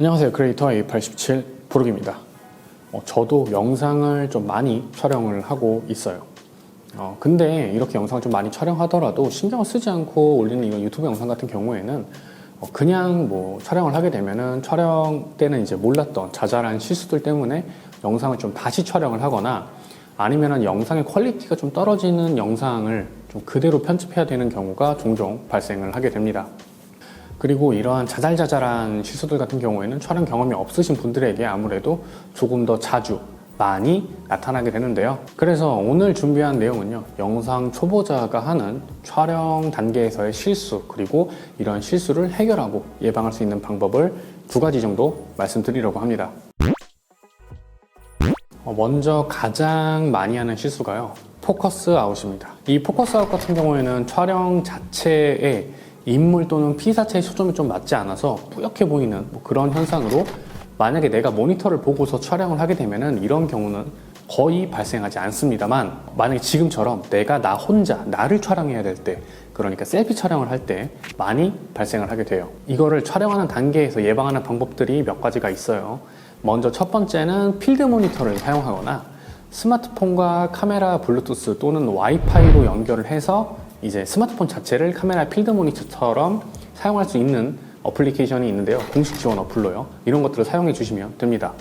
안녕하세요. 크리에이터 A87 부르기입니다. 저도 영상을 좀 많이 촬영을 하고 있어요. 근데 이렇게 영상을 좀 많이 촬영하더라도 신경을 쓰지 않고 올리는 이런 유튜브 영상 같은 경우에는 그냥 뭐 촬영을 하게 되면은 촬영 때는 이제 몰랐던 자잘한 실수들 때문에 영상을 좀 다시 촬영을 하거나 아니면은 영상의 퀄리티가 좀 떨어지는 영상을 좀 그대로 편집해야 되는 경우가 종종 발생을 하게 됩니다. 그리고 이러한 자잘자잘한 실수들 같은 경우에는 촬영 경험이 없으신 분들에게 아무래도 조금 더 자주 많이 나타나게 되는데요. 그래서 오늘 준비한 내용은요, 영상 초보자가 하는 촬영 단계에서의 실수, 그리고 이런 실수를 해결하고 예방할 수 있는 방법을 2가지 정도 말씀드리려고 합니다. 먼저 가장 많이 하는 실수가요, 포커스 아웃입니다. 이 포커스 아웃 같은 경우에는 촬영 자체에 인물 또는 피사체의 초점이 좀 맞지 않아서 뿌옇게 보이는 그런 현상으로, 만약에 내가 모니터를 보고서 촬영을 하게 되면은 이런 경우는 거의 발생하지 않습니다만, 만약에 지금처럼 내가 나 혼자 나를 촬영해야 될 때, 그러니까 셀피 촬영을 할 때 많이 발생을 하게 돼요. 이거를 촬영하는 단계에서 예방하는 방법들이 몇 가지가 있어요. 먼저 첫 번째는 필드 모니터를 사용하거나 스마트폰과 카메라 블루투스 또는 와이파이로 연결을 해서 이제 스마트폰 자체를 카메라 필드 모니터처럼 사용할 수 있는 어플리케이션이 있는데요. 공식 지원 어플로요. 이런 것들을 사용해 주시면 됩니다.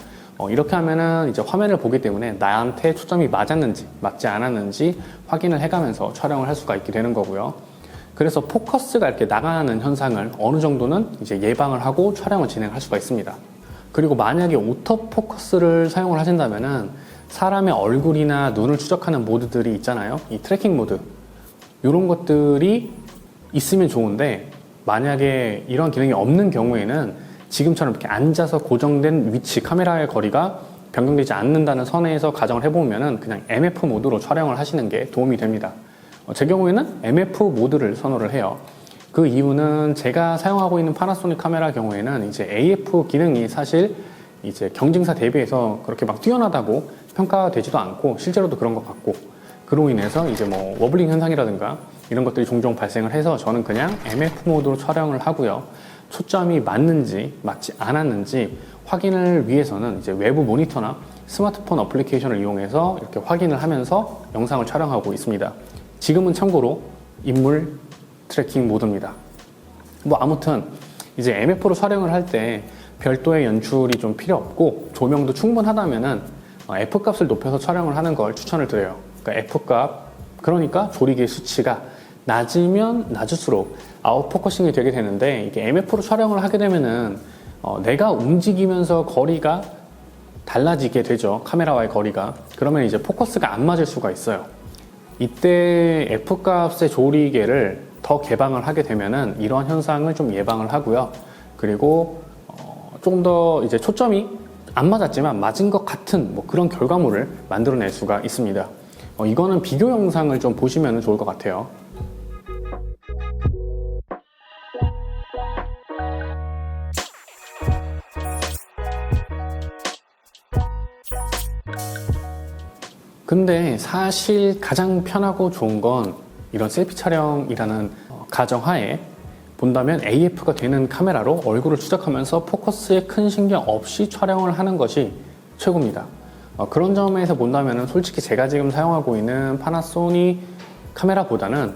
이렇게 하면은 이제 화면을 보기 때문에 나한테 초점이 맞았는지 맞지 않았는지 확인을 해가면서 촬영을 할 수가 있게 되는 거고요. 그래서 포커스가 이렇게 나가는 현상을 어느 정도는 이제 예방을 하고 촬영을 진행할 수가 있습니다. 그리고 만약에 오토 포커스를 사용을 하신다면은 사람의 얼굴이나 눈을 추적하는 모드들이 있잖아요. 이 트래킹 모드, 이런 것들이 있으면 좋은데, 만약에 이런 기능이 없는 경우에는 지금처럼 이렇게 앉아서 고정된 위치, 카메라의 거리가 변경되지 않는다는 선에서 가정을 해보면은 그냥 MF 모드로 촬영을 하시는 게 도움이 됩니다. 제 경우에는 MF 모드를 선호를 해요. 그 이유는 제가 사용하고 있는 파나소닉 카메라 경우에는 이제 AF 기능이 사실 이제 경쟁사 대비해서 그렇게 막 뛰어나다고 평가되지도 않고, 실제로도 그런 것 같고, 그로 인해서 이제 뭐 워블링 현상이라든가 이런 것들이 종종 발생을 해서 저는 그냥 MF 모드로 촬영을 하고요. 초점이 맞는지 맞지 않았는지 확인을 위해서는 이제 외부 모니터나 스마트폰 어플리케이션을 이용해서 이렇게 확인을 하면서 영상을 촬영하고 있습니다. 지금은 참고로 인물 트래킹 모드입니다. 뭐 아무튼 이제 MF로 촬영을 할 때 별도의 연출이 좀 필요 없고 조명도 충분하다면은 F 값을 높여서 촬영을 하는 걸 추천을 드려요. 그러니까 F 값, 그러니까 조리개의 수치가 낮으면 낮을수록 아웃포커싱이 되게 되는데, 이게 MF로 촬영을 하게 되면은 내가 움직이면서 거리가 달라지게 되죠. 카메라와의 거리가. 그러면 이제 포커스가 안 맞을 수가 있어요. 이때 F 값의 조리개를 더 개방을 하게 되면은 이러한 현상을 좀 예방을 하고요. 그리고 좀 더 이제 초점이 안 맞았지만 맞은 것 같은 뭐 그런 결과물을 만들어낼 수가 있습니다. 이거는 비교 영상을 좀 보시면 좋을 것 같아요. 근데 사실 가장 편하고 좋은 건 이런 셀피 촬영이라는 가정하에 본다면 AF가 되는 카메라로 얼굴을 추적하면서 포커스에 큰 신경 없이 촬영을 하는 것이 최고입니다. 그런 점에서 본다면 솔직히 제가 지금 사용하고 있는 파나소닉 카메라보다는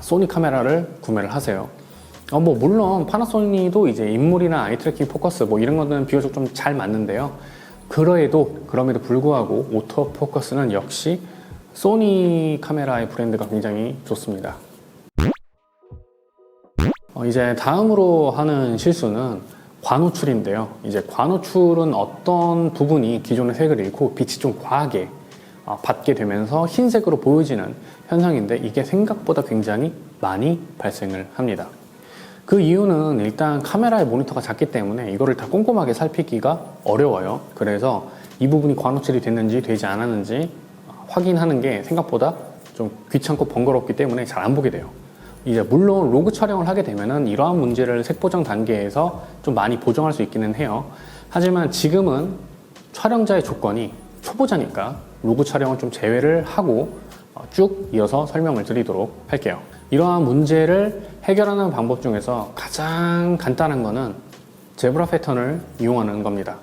소니 카메라를 구매를 하세요. 뭐 물론 파나소닉도 이제 인물이나 아이 트래킹 포커스 뭐 이런 거는 비교적 좀 잘 맞는데요. 그럼에도 불구하고 오토 포커스는 역시 소니 카메라의 브랜드가 굉장히 좋습니다. 이제 다음으로 하는 실수는 관호출인데요. 이제 관호출은 어떤 부분이 기존의 색을 잃고 빛이 좀 과하게 받게 되면서 흰색으로 보여지는 현상인데, 이게 생각보다 굉장히 많이 발생을 합니다. 그 이유는 일단 카메라의 모니터가 작기 때문에 이거를 다 꼼꼼하게 살피기가 어려워요. 그래서 이 부분이 관호출이 됐는지 되지 않았는지 확인하는 게 생각보다 좀 귀찮고 번거롭기 때문에 잘 안 보게 돼요. 이제 물론 로그 촬영을 하게 되면은 이러한 문제를 색 보정 단계에서 좀 많이 보정할 수 있기는 해요. 하지만 지금은 촬영자의 조건이 초보자니까 로그 촬영을 좀 제외를 하고 쭉 이어서 설명을 드리도록 할게요. 이러한 문제를 해결하는 방법 중에서 가장 간단한 거는 제브라 패턴을 이용하는 겁니다.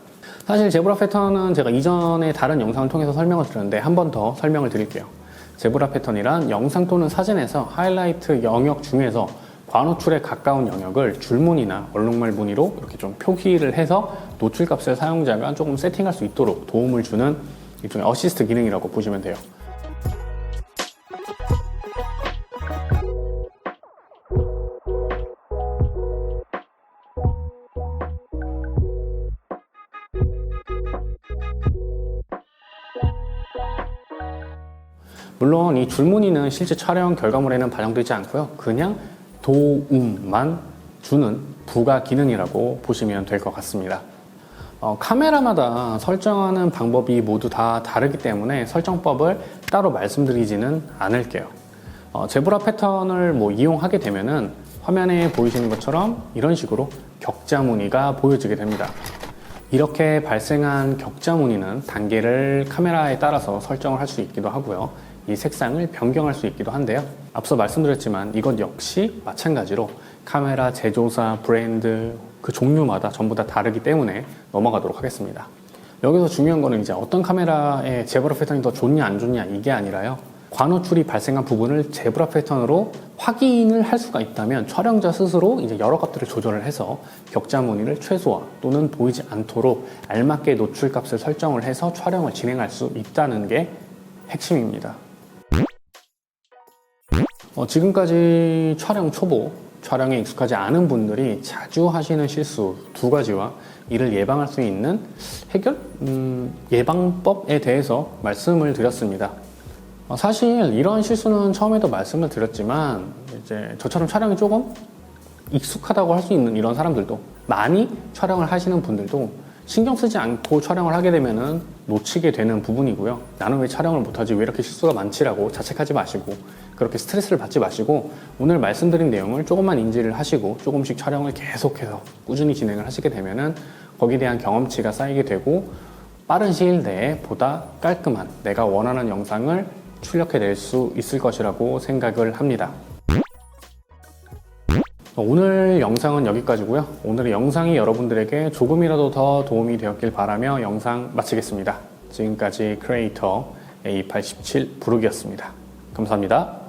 사실 제브라 패턴은 제가 이전에 다른 영상을 통해서 설명을 드렸는데 한 번 더 설명을 드릴게요. 제브라 패턴이란 영상 또는 사진에서 하이라이트 영역 중에서 과노출에 가까운 영역을 줄무늬나 얼룩말 무늬로 이렇게 좀 표기를 해서 노출값을 사용자가 조금 세팅할 수 있도록 도움을 주는 일종의 어시스트 기능이라고 보시면 돼요. 물론 이 줄무늬는 실제 촬영 결과물에는 반영되지 않고요. 그냥 도움만 주는 부가 기능이라고 보시면 될 것 같습니다. 카메라마다 설정하는 방법이 모두 다 다르기 때문에 설정법을 따로 말씀드리지는 않을게요. 제브라 패턴을 이용하게 되면은 화면에 보이시는 것처럼 이런 식으로 격자 무늬가 보여지게 됩니다. 이렇게 발생한 격자 무늬는 단계를 카메라에 따라서 설정을 할 수 있기도 하고요. 이 색상을 변경할 수 있기도 한데요. 앞서 말씀드렸지만 이것 역시 마찬가지로 카메라 제조사, 브랜드, 그 종류마다 전부 다 다르기 때문에 넘어가도록 하겠습니다. 여기서 중요한 거는 이제 어떤 카메라의 제브라 패턴이 더 좋냐 안 좋냐 이게 아니라요. 과노출이 발생한 부분을 제브라 패턴으로 확인을 할 수가 있다면 촬영자 스스로 이제 여러 값들을 조절을 해서 격자 무늬를 최소화 또는 보이지 않도록 알맞게 노출 값을 설정을 해서 촬영을 진행할 수 있다는 게 핵심입니다. 지금까지 촬영 초보, 촬영에 익숙하지 않은 분들이 자주 하시는 실수 두 가지와 이를 예방할 수 있는 예방법에 대해서 말씀을 드렸습니다. 사실 이런 실수는 처음에도 말씀을 드렸지만 이제 저처럼 촬영이 조금 익숙하다고 할 수 있는 이런 사람들도 많이 촬영을 하시는 분들도 신경 쓰지 않고 촬영을 하게 되면은 놓치게 되는 부분이고요. 나는 왜 촬영을 못하지? 왜 이렇게 실수가 많지라고 자책하지 마시고 그렇게 스트레스를 받지 마시고 오늘 말씀드린 내용을 조금만 인지를 하시고 조금씩 촬영을 계속해서 꾸준히 진행을 하시게 되면은 거기에 대한 경험치가 쌓이게 되고 빠른 시일 내에 보다 깔끔한 내가 원하는 영상을 출력해낼 수 있을 것이라고 생각을 합니다. 오늘 영상은 여기까지고요. 오늘의 영상이 여러분들에게 조금이라도 더 도움이 되었길 바라며 영상 마치겠습니다. 지금까지 크리에이터 A87 부르기였습니다. 감사합니다.